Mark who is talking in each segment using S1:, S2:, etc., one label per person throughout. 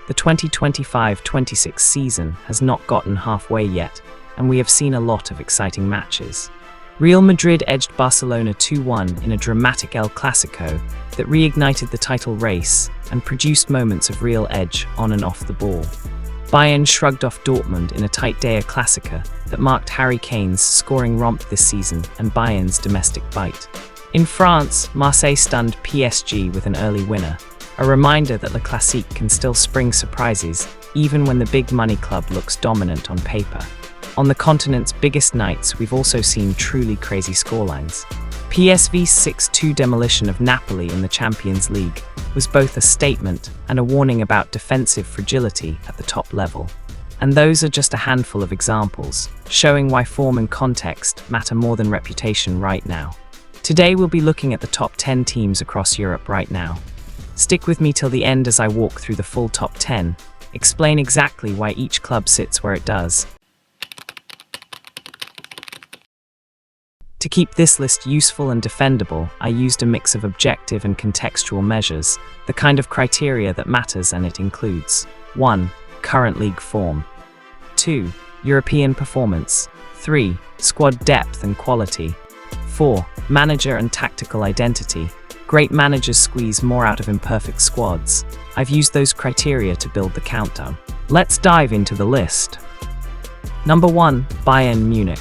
S1: The 2025-26 season has not gotten halfway yet, and we have seen a lot of exciting matches. Real Madrid edged Barcelona 2-1 in a dramatic El Clásico that reignited the title race and produced moments of real edge on and off the ball. Bayern shrugged off Dortmund in a tight day of Klassiker that marked Harry Kane's scoring romp this season and Bayern's domestic bite. In France, Marseille stunned PSG with an early winner, a reminder that the Classique can still spring surprises even when the big money club looks dominant on paper. On the continent's biggest nights, we've also seen truly crazy scorelines. PSV's 6-2 demolition of Napoli in the Champions League was both a statement and a warning about defensive fragility at the top level. And those are just a handful of examples, showing why form and context matter more than reputation right now. Today we'll be looking at the top 10 teams across Europe right now. Stick with me till the end as I walk through the full top 10, explain exactly why each club sits where it does. To keep this list useful and defendable, I used a mix of objective and contextual measures, the kind of criteria that matters, and it includes 1. Current league form. 2. European performance. 3. Squad depth and quality. 4. Manager and tactical identity. Great managers squeeze more out of imperfect squads. I've used those criteria to build the countdown. Let's dive into the list. Number 1. Bayern Munich.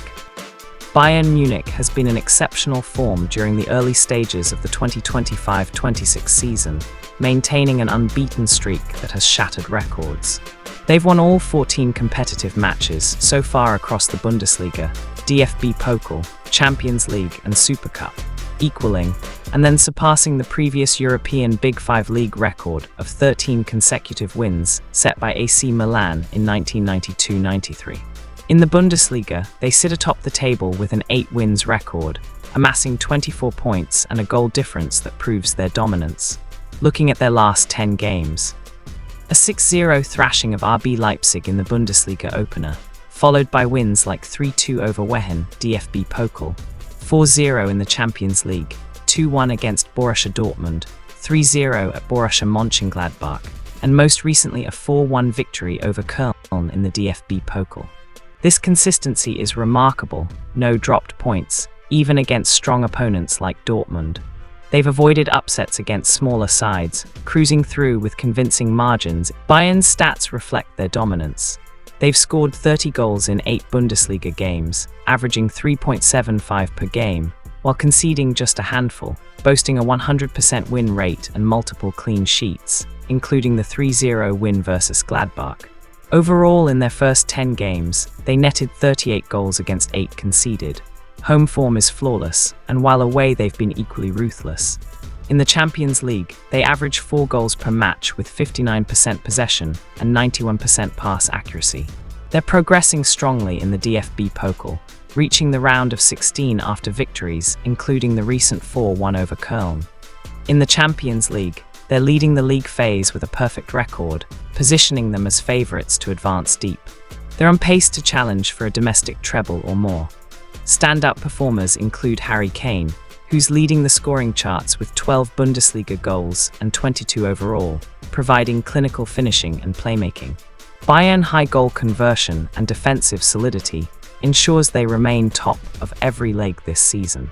S1: Bayern Munich has been in exceptional form during the early stages of the 2025-26 season, maintaining an unbeaten streak that has shattered records. They've won all 14 competitive matches so far across the Bundesliga, DFB Pokal, Champions League and Super Cup, equaling and then surpassing the previous European Big Five League record of 13 consecutive wins set by AC Milan in 1992-93. In the Bundesliga, they sit atop the table with an 8 wins record, amassing 24 points and a goal difference that proves their dominance. Looking at their last 10 games. A 6-0 thrashing of RB Leipzig in the Bundesliga opener, followed by wins like 3-2 over Wehen, DFB Pokal, 4-0 in the Champions League, 2-1 against Borussia Dortmund, 3-0 at Borussia Mönchengladbach, and most recently a 4-1 victory over Köln in the DFB Pokal. This consistency is remarkable, no dropped points, even against strong opponents like Dortmund. They've avoided upsets against smaller sides, cruising through with convincing margins. Bayern's stats reflect their dominance. They've scored 30 goals in 8 Bundesliga games, averaging 3.75 per game, while conceding just a handful, boasting a 100% win rate and multiple clean sheets, including the 3-0 win versus Gladbach. Overall, in their first 10 games, they netted 38 goals against 8 conceded. Home form is flawless, and while away they've been equally ruthless. In the Champions League, they average 4 goals per match with 59% possession and 91% pass accuracy. They're progressing strongly in the DFB Pokal, reaching the round of 16 after victories, including the recent 4-1 over Köln. In the Champions League, they're leading the league phase with a perfect record, positioning them as favourites to advance deep. They're on pace to challenge for a domestic treble or more. Standout performers include Harry Kane, who's leading the scoring charts with 12 Bundesliga goals and 22 overall, providing clinical finishing and playmaking. Bayern high goal conversion and defensive solidity ensures they remain top of every leg this season.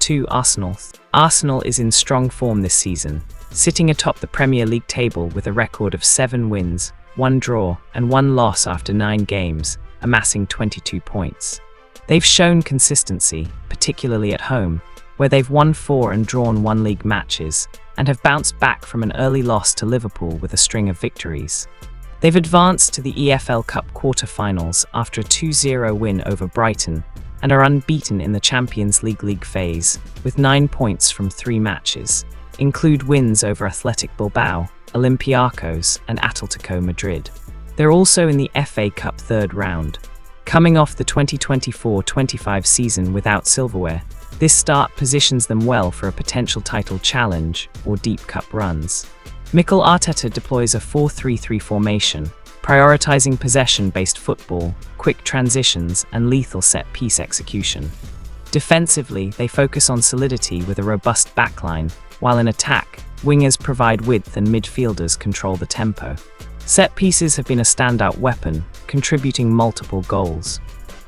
S1: 2. Arsenal. Arsenal is in strong form this season, sitting atop the Premier League table with a record of 7 wins, 1 draw, and 1 loss after 9 games, amassing 22 points. They've shown consistency, particularly at home, where they've won 4 and drawn 1 league matches, and have bounced back from an early loss to Liverpool with a string of victories. They've advanced to the EFL Cup quarter-finals after a 2-0 win over Brighton, and are unbeaten in the Champions League phase, with 9 points from 3 matches, include wins over Athletic Bilbao, Olympiacos, and Atletico Madrid. They're also in the FA Cup third round. Coming off the 2024-25 season without silverware, this start positions them well for a potential title challenge or deep cup runs. Mikel Arteta deploys a 4-3-3 formation, prioritizing possession-based football, quick transitions, and lethal set-piece execution. Defensively, they focus on solidity with a robust backline, while in attack, wingers provide width and midfielders control the tempo. Set pieces have been a standout weapon, contributing multiple goals.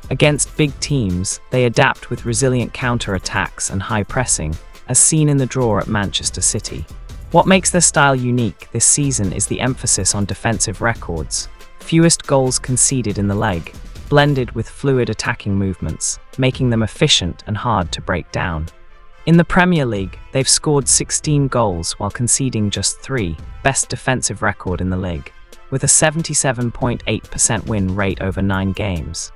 S1: Against big teams, they adapt with resilient counter-attacks and high pressing, as seen in the draw at Manchester City. What makes their style unique this season is the emphasis on defensive records. Fewest goals conceded in the leg, blended with fluid attacking movements, making them efficient and hard to break down. In the Premier League, they've scored 16 goals while conceding just 3, best defensive record in the league, with a 77.8% win rate over 9 games.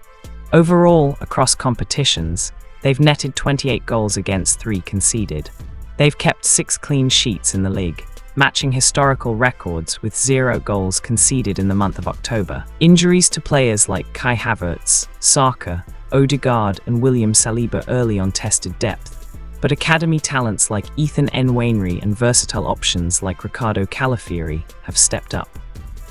S1: Overall, across competitions, they've netted 28 goals against 3 conceded. They've kept 6 clean sheets in the league, matching historical records with 0 goals conceded in the month of October. Injuries to players like Kai Havertz, Saka, Odegaard and William Saliba early on tested depth, but academy talents like Ethan Nwaneri and versatile options like Ricardo Calafiori have stepped up.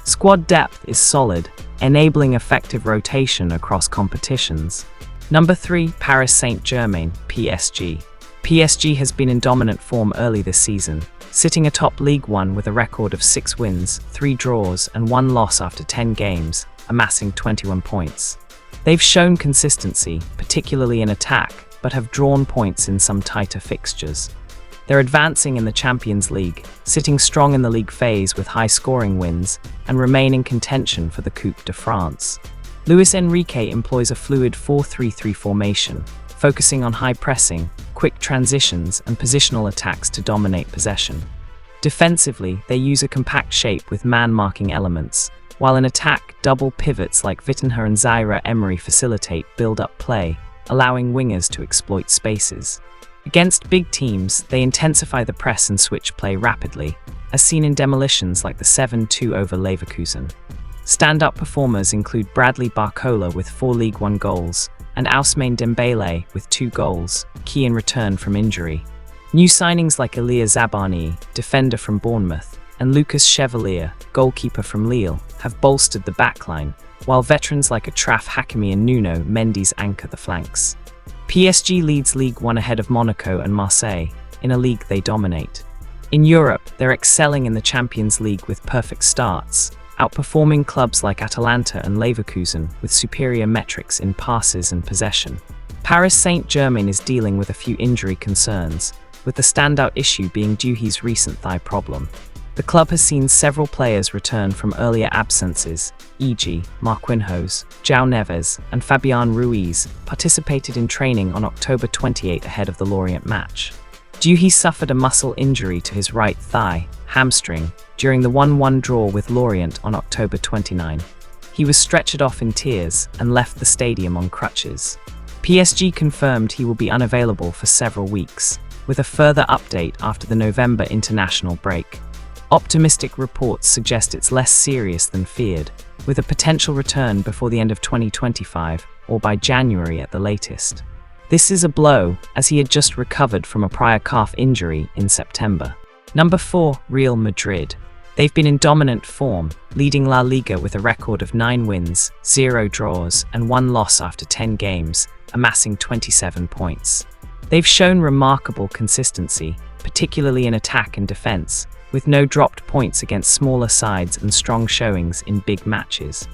S1: Squad depth is solid, enabling effective rotation across competitions. Number 3, Paris Saint-Germain, PSG. PSG has been in dominant form early this season, sitting atop Ligue 1 with a record of 6 wins, 3 draws and 1 loss after 10 games, amassing 21 points. They've shown consistency, particularly in attack, but have drawn points in some tighter fixtures. They're advancing in the Champions League, sitting strong in the league phase with high-scoring wins, and remain in contention for the Coupe de France. Luis Enrique employs a fluid 4-3-3 formation, focusing on high pressing, quick transitions and positional attacks to dominate possession. Defensively, they use a compact shape with man-marking elements, while in attack, double pivots like Vitinha and Zaire Emery facilitate build-up play, allowing wingers to exploit spaces. Against big teams, they intensify the press and switch play rapidly, as seen in demolitions like the 7-2 over Leverkusen. Stand-up performers include Bradley Barcola with 4 League 1 goals, and Ousmane Dembele with 2 goals, key in return from injury. New signings like Elia Zabani, defender from Bournemouth, and Lucas Chevalier, goalkeeper from Lille, have bolstered the backline, while veterans like Achraf Hakimi and Nuno Mendes anchor the flanks. PSG leads Ligue 1 ahead of Monaco and Marseille, in a league they dominate. In Europe, they're excelling in the Champions League with perfect starts, outperforming clubs like Atalanta and Leverkusen with superior metrics in passes and possession. Paris Saint-Germain is dealing with a few injury concerns, with the standout issue being Duhi's recent thigh problem. The club has seen several players return from earlier absences, e.g. Marquinhos, João Neves and Fabian Ruiz participated in training on October 28 ahead of the Lorient match. Duhi suffered a muscle injury to his right thigh, hamstring, during the 1-1 draw with Lorient on October 29. He was stretchered off in tears and left the stadium on crutches. PSG confirmed he will be unavailable for several weeks, with a further update after the November international break. Optimistic reports suggest it's less serious than feared, with a potential return before the end of 2025 or by January at the latest. This is a blow, as he had just recovered from a prior calf injury in September. Number 4, Real Madrid. They've been in dominant form, leading La Liga with a record of 9 wins, 0 draws and 1 loss after 10 games, amassing 27 points. They've shown remarkable consistency, particularly in attack and defense, with no dropped points against smaller sides and strong showings in big matches.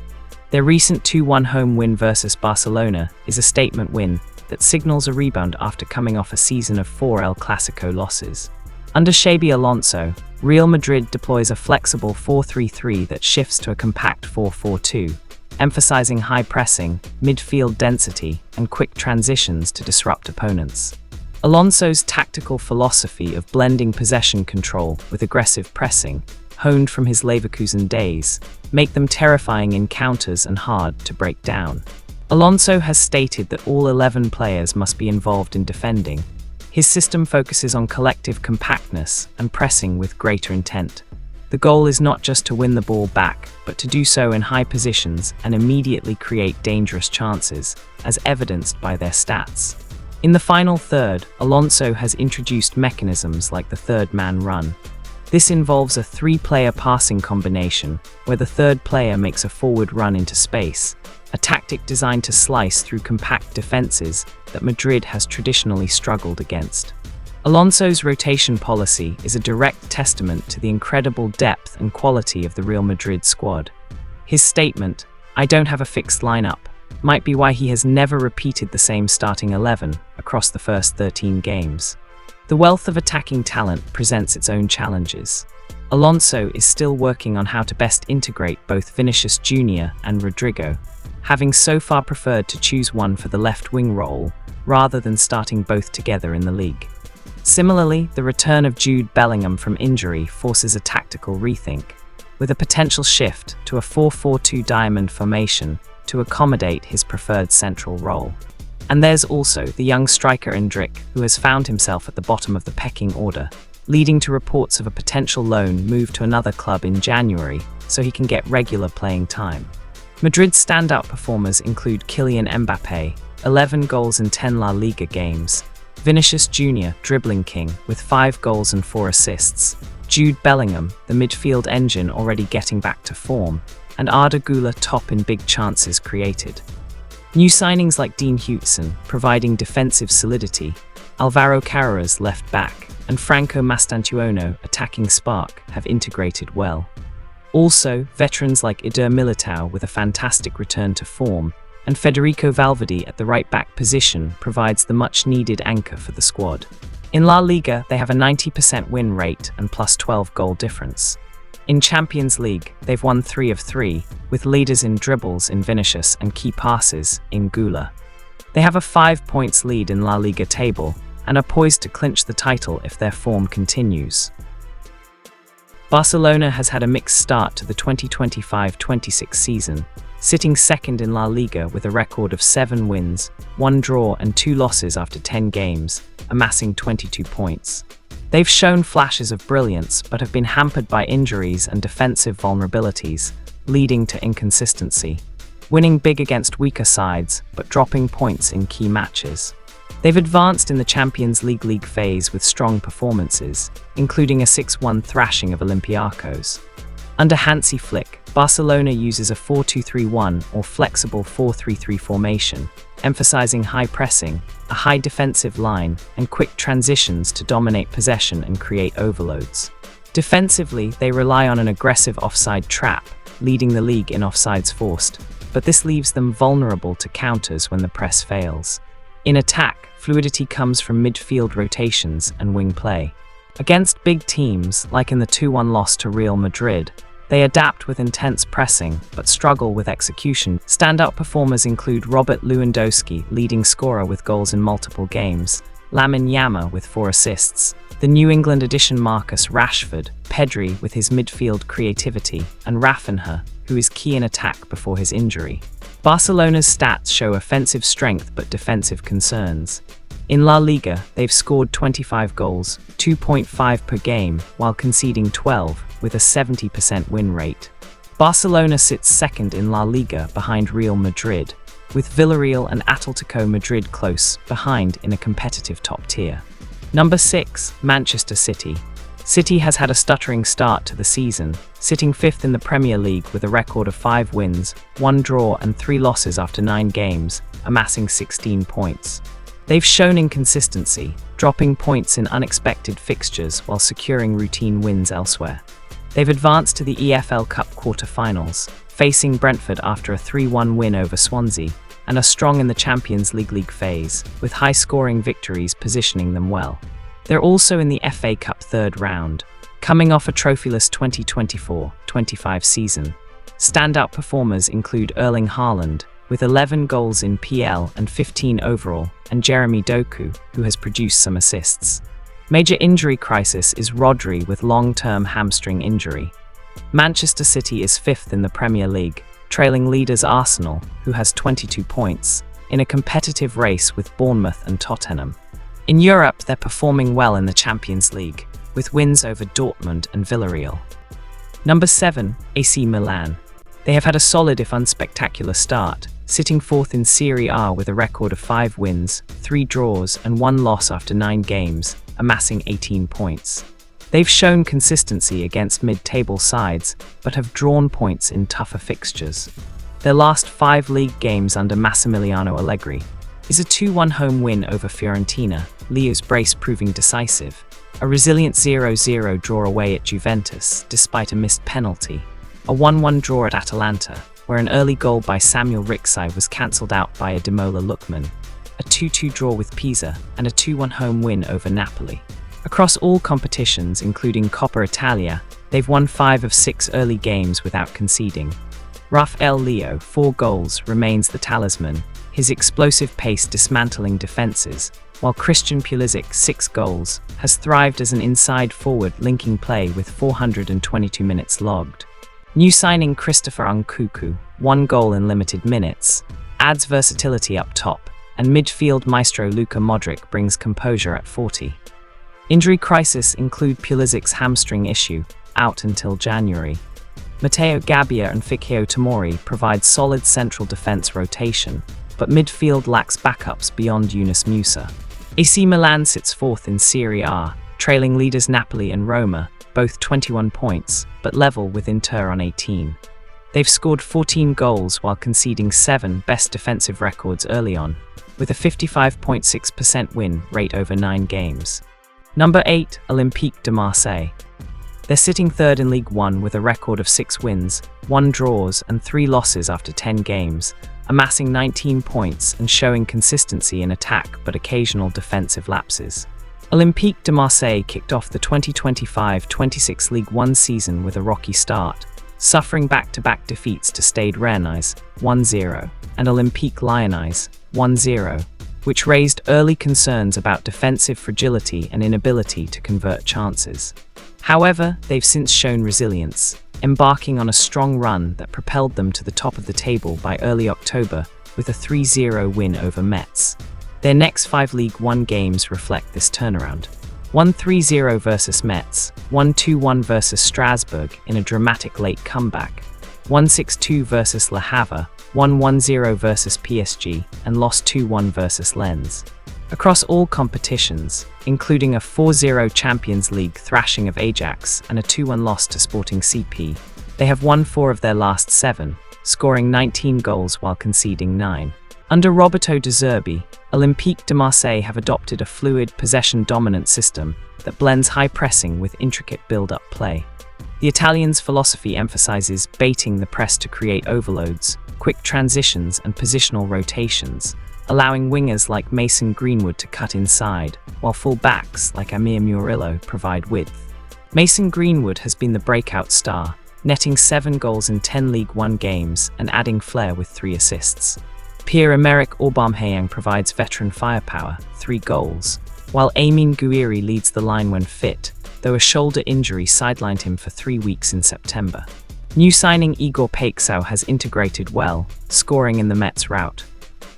S1: Their recent 2-1 home win versus Barcelona is a statement win that signals a rebound after coming off a season of 4 El Clásico losses. Under Xabi Alonso, Real Madrid deploys a flexible 4-3-3 that shifts to a compact 4-4-2, emphasizing high pressing, midfield density, and quick transitions to disrupt opponents. Alonso's tactical philosophy of blending possession control with aggressive pressing, honed from his Leverkusen days, make them terrifying in counters and hard to break down. Alonso has stated that all 11 players must be involved in defending. His system focuses on collective compactness and pressing with greater intent. The goal is not just to win the ball back, but to do so in high positions and immediately create dangerous chances, as evidenced by their stats. In the final third, Alonso has introduced mechanisms like the third-man run. This involves a 3-player passing combination, where the third player makes a forward run into space, a tactic designed to slice through compact defenses that Madrid has traditionally struggled against. Alonso's rotation policy is a direct testament to the incredible depth and quality of the Real Madrid squad. His statement, "I don't have a fixed lineup," might be why he has never repeated the same starting 11 across the first 13 games. The wealth of attacking talent presents its own challenges. Alonso is still working on how to best integrate both Vinicius Jr. and Rodrigo, having so far preferred to choose one for the left wing role rather than starting both together in the league. Similarly, the return of Jude Bellingham from injury forces a tactical rethink, with a potential shift to a 4-4-2 diamond formation to accommodate his preferred central role. And there's also the young striker Endrick, who has found himself at the bottom of the pecking order, leading to reports of a potential loan move to another club in January so he can get regular playing time. Madrid's standout performers include Kylian Mbappé, 11 goals in 10 La Liga games, Vinicius Jr., dribbling king, with 5 goals and 4 assists, Jude Bellingham, the midfield engine already getting back to form, and Arda Güler top in big chances created. New signings like Dean Huijsen, providing defensive solidity, Alvaro Carreras left back, and Franco Mastantuono, attacking spark, have integrated well. Also, veterans like Eder Militao with a fantastic return to form, and Federico Valverde at the right-back position provides the much-needed anchor for the squad. In La Liga, they have a 90% win rate and plus 12 goal difference. In Champions League, they've won 3 of 3, with leaders in dribbles in Vinicius and key passes in Güler. They have a 5 points lead in La Liga table and are poised to clinch the title if their form continues. Barcelona has had a mixed start to the 2025-26 season, sitting second in La Liga with a record of 7 wins, 1 draw and 2 losses after 10 games, amassing 22 points. They've shown flashes of brilliance but have been hampered by injuries and defensive vulnerabilities, leading to inconsistency, winning big against weaker sides but dropping points in key matches. They've advanced in the Champions League phase with strong performances, including a 6-1 thrashing of Olympiacos. Under Hansi Flick, Barcelona uses a 4-2-3-1 or flexible 4-3-3 formation, emphasizing high pressing, a high defensive line, and quick transitions to dominate possession and create overloads. Defensively, they rely on an aggressive offside trap, leading the league in offsides forced, but this leaves them vulnerable to counters when the press fails. In attack, fluidity comes from midfield rotations and wing play. Against big teams, like in the 2-1 loss to Real Madrid, they adapt with intense pressing, but struggle with execution. Standout performers include Robert Lewandowski, leading scorer with goals in multiple games, Lamine Yamal with 4 assists, the New England addition Marcus Rashford, Pedri with his midfield creativity, and Rafinha, who is key in attack before his injury. Barcelona's stats show offensive strength but defensive concerns. In La Liga, they've scored 25 goals, 2.5 per game, while conceding 12, with a 70% win rate. Barcelona sits second in La Liga behind Real Madrid, with Villarreal and Atletico Madrid close behind in a competitive top tier. Number 6, Manchester City. City has had a stuttering start to the season, sitting 5th in the Premier League with a record of 5 wins, 1 draw and 3 losses after 9 games, amassing 16 points. They've shown inconsistency, dropping points in unexpected fixtures while securing routine wins elsewhere. They've advanced to the EFL Cup quarter-finals, facing Brentford after a 3-1 win over Swansea, and are strong in the Champions League phase, with high-scoring victories positioning them well. They're also in the FA Cup third round, coming off a trophyless 2024-25 season. Standout performers include Erling Haaland, with 11 goals in PL and 15 overall, and Jeremy Doku, who has produced some assists. Major injury crisis is Rodri with long-term hamstring injury. Manchester City is 5th in the Premier League, trailing leaders Arsenal, who has 22 points, in a competitive race with Bournemouth and Tottenham. In Europe, they're performing well in the Champions League, with wins over Dortmund and Villarreal. Number 7, AC Milan. They have had a solid if unspectacular start, sitting 4th in Serie A with a record of 5 wins, 3 draws and 1 loss after 9 games, amassing 18 points. They've shown consistency against mid-table sides, but have drawn points in tougher fixtures. Their last 5 league games under Massimiliano Allegri, is a 2-1 home win over Fiorentina, Leo's brace proving decisive. A resilient 0-0 draw away at Juventus, despite a missed penalty. A 1-1 draw at Atalanta, where an early goal by Samuel Rixai was cancelled out by a Demola Lookman. A 2-2 draw with Pisa, and a 2-1 home win over Napoli. Across all competitions, including Coppa Italia, they've won 5 of 6 early games without conceding. Rafael Leo, 4 goals, remains the talisman, his explosive pace dismantling defences, while Christian Pulisic, 6 goals, has thrived as an inside forward linking play with 422 minutes logged. New signing Christopher Nkunku, 1 goal in limited minutes, adds versatility up top, and midfield maestro Luka Modric brings composure at 40. Injury crisis include Pulisic's hamstring issue, out until January. Matteo Gabbia and Fikayo Tomori provide solid central defence rotation, but midfield lacks backups beyond Yunus Musa. AC Milan sits 4th in Serie A, trailing leaders Napoli and Roma, both 21 points, but level with Inter on 18. They've scored 14 goals while conceding 7 best defensive records early on, with a 55.6% win rate over 9 games. Number 8, Olympique de Marseille. They're sitting 3rd in Ligue 1 with a record of 6 wins, 1 draws and 3 losses after 10 games, amassing 19 points and showing consistency in attack but occasional defensive lapses. Olympique de Marseille kicked off the 2025-26 Ligue 1 season with a rocky start, suffering back-to-back defeats to Stade Rennais, 1-0, and Olympique Lyonnais, 1-0, which raised early concerns about defensive fragility and inability to convert chances. However, they've since shown resilience, embarking on a strong run that propelled them to the top of the table by early October with a 3-0 win over Metz. Their next 5 Ligue 1 games reflect this turnaround. 1-3-0 versus Metz, 1-2-1 versus Strasbourg in a dramatic late comeback, 1-6-2 versus Le Havre, 1-1-0 versus PSG, and lost 2-1 versus Lens. Across all competitions, including a 4-0 Champions League thrashing of Ajax and a 2-1 loss to Sporting CP, they have won 4 of their last 7, scoring 19 goals while conceding 9. Under Roberto De Zerbi, Olympique de Marseille have adopted a fluid, possession-dominant system that blends high pressing with intricate build-up play. The Italians' philosophy emphasizes baiting the press to create overloads, quick transitions and positional rotations, allowing wingers like Mason Greenwood to cut inside, while full-backs like Amir Murillo provide width. Mason Greenwood has been the breakout star, netting 7 goals in 10 League 1 games and adding flair with 3 assists. Pierre-Emerick Aubameyang provides veteran firepower, 3 goals, while Amine Gouiri leads the line when fit, though a shoulder injury sidelined him for 3 weeks in September. New signing Igor Paixão has integrated well, scoring in the Metz rout.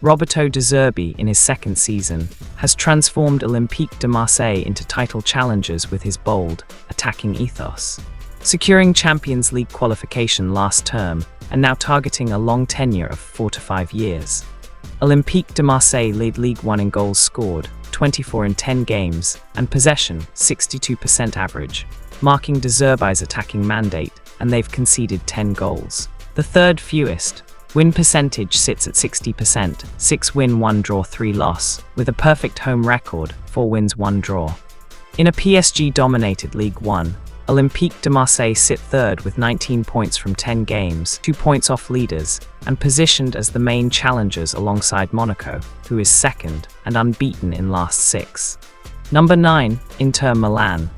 S1: Roberto De Zerbi, in his 2nd season, has transformed Olympique de Marseille into title challengers with his bold, attacking ethos. Securing Champions League qualification last term, and now targeting a long tenure of 4 to 5 years. Olympique de Marseille lead Ligue 1 in goals scored, 24 in 10 games, and possession, 62% average, marking De Zerbi's attacking mandate, and they've conceded 10 goals. The 3rd fewest. Win percentage sits at 60%, 6 win, 1 draw, 3 loss, with a perfect home record, 4 wins, 1 draw. In a PSG-dominated Ligue 1, Olympique de Marseille sit 3rd with 19 points from 10 games, 2 points off leaders, and positioned as the main challengers alongside Monaco, who is 2nd and unbeaten in last 6. Number 9, Inter Milan.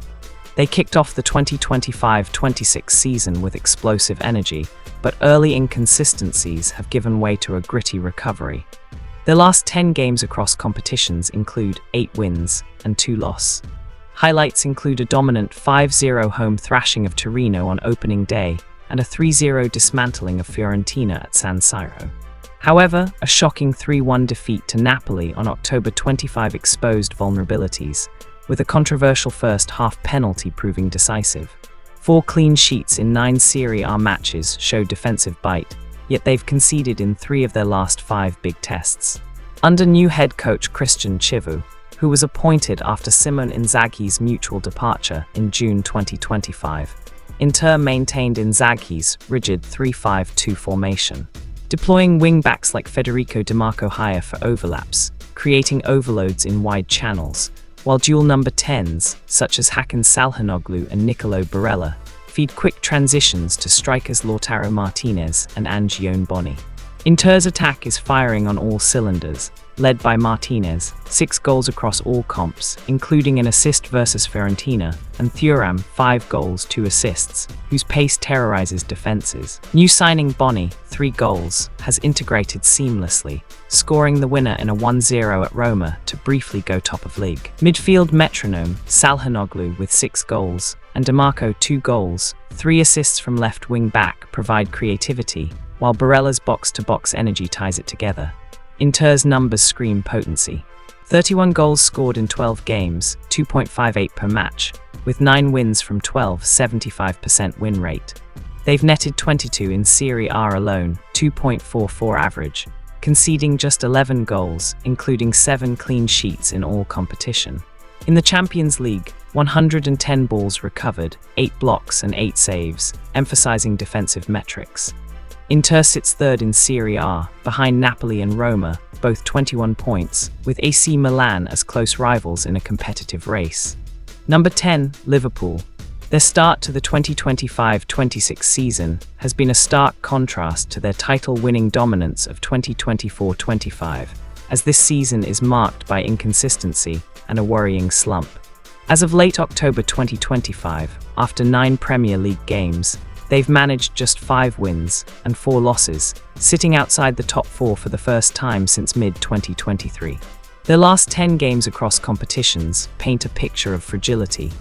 S1: They kicked off the 2025-26 season with explosive energy, but early inconsistencies have given way to a gritty recovery. Their last 10 games across competitions include 8 wins and 2 losses. Highlights include a dominant 5-0 home thrashing of Torino on opening day and a 3-0 dismantling of Fiorentina at San Siro. However, a shocking 3-1 defeat to Napoli on October 25 exposed vulnerabilities, with a controversial first half penalty proving decisive. 4 clean sheets in 9 Serie A matches showed defensive bite, yet they've conceded in 3 of their last 5 big tests. Under new head coach Christian Chivu, who was appointed after Simone Inzaghi's mutual departure in June 2025, Inter maintained Inzaghi's rigid 3-5-2 formation, deploying wing-backs like Federico Di Marco higher for overlaps, creating overloads in wide channels, while dual number 10s, such as Hakan Çalhanoğlu and Nicolo Barella, feed quick transitions to strikers Lautaro Martinez and Angione Boni. Inter's attack is firing on all cylinders, led by Martinez, 6 goals across all comps, including an assist versus Fiorentina, and Thuram, 5 goals, 2 assists, whose pace terrorizes defenses. New signing Boni, 3 goals, has integrated seamlessly, scoring the winner in a 1-0 at Roma to briefly go top of league. Midfield metronome, Çalhanoğlu with 6 goals, and DiMarco 2 goals, 3 assists from left wing back provide creativity, while Barella's box-to-box energy ties it together. Inter's numbers scream potency. 31 goals scored in 12 games, 2.58 per match, with 9 wins from 12, 75% win rate. They've netted 22 in Serie A alone, 2.44 average, conceding just 11 goals, including 7 clean sheets in all competition. In the Champions League, 110 balls recovered, 8 blocks and 8 saves, emphasizing defensive metrics. Inter sits third in Serie A, behind Napoli and Roma, both 21 points, with AC Milan as close rivals in a competitive race. Number 10, Liverpool. Their start to the 2025-26 season has been a stark contrast to their title-winning dominance of 2024-25, as this season is marked by inconsistency and a worrying slump. As of late October 2025, after 9 Premier League games, they've managed just 5 wins and 4 losses, sitting outside the top 4 for the first time since mid-2023. Their last 10 games across competitions paint a picture of fragility.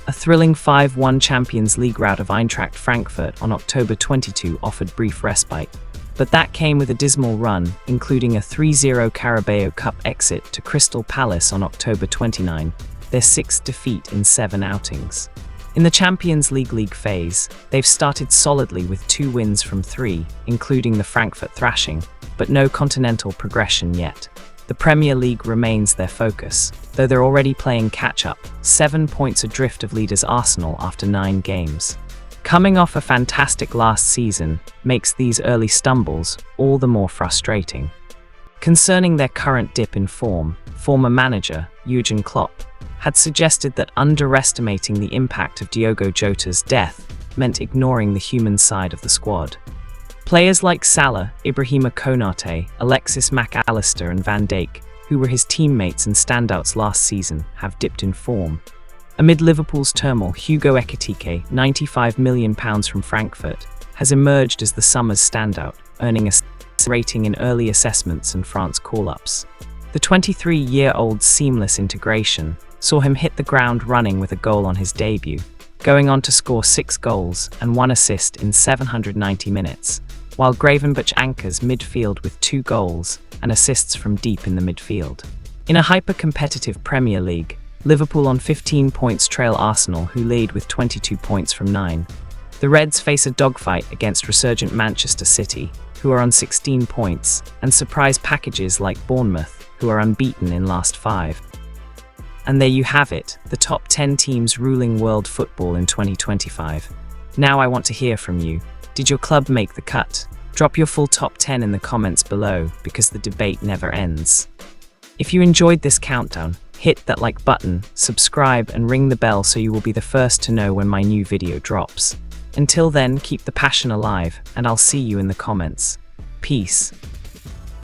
S1: A thrilling 5-1 Champions League rout of Eintracht Frankfurt on October 22 offered brief respite, but that came with a dismal run, including a 3-0 Carabao Cup exit to Crystal Palace on October 29, their 6th defeat in 7 outings. In the Champions League phase, they've started solidly with 2 wins from 3, including the Frankfurt thrashing, but no continental progression yet. The Premier League remains their focus, though they're already playing catch-up, 7 points adrift of leaders Arsenal after 9 games. Coming off a fantastic last season makes these early stumbles all the more frustrating. Concerning their current dip in form, former manager Jurgen Klopp had suggested that underestimating the impact of Diogo Jota's death meant ignoring the human side of the squad. Players like Salah, Ibrahima Konate, Alexis Mac Allister and Van Dijk, who were his teammates and standouts last season, have dipped in form. Amid Liverpool's turmoil, Hugo Ekitike, £95 million from Frankfurt, has emerged as the summer's standout, earning a rating in early assessments and France call-ups. The 23-year-old's seamless integration saw him hit the ground running with a goal on his debut, going on to score 6 goals and 1 assist in 790 minutes, while Gravenberch anchors midfield with 2 goals and assists from deep in the midfield. In a hyper-competitive Premier League, Liverpool on 15 points trail Arsenal, who lead with 22 points from 9. The Reds face a dogfight against resurgent Manchester City, who are on 16 points, and surprise packages like Bournemouth, who are unbeaten in last 5. And there you have it, the top 10 teams ruling world football in 2025. Now I want to hear from you. Did your club make the cut? Drop your full top 10 in the comments below, because the debate never ends. If you enjoyed this countdown, hit that like button, subscribe and ring the bell so you will be the first to know when my new video drops. Until then, keep the passion alive, and I'll see you in the comments. Peace.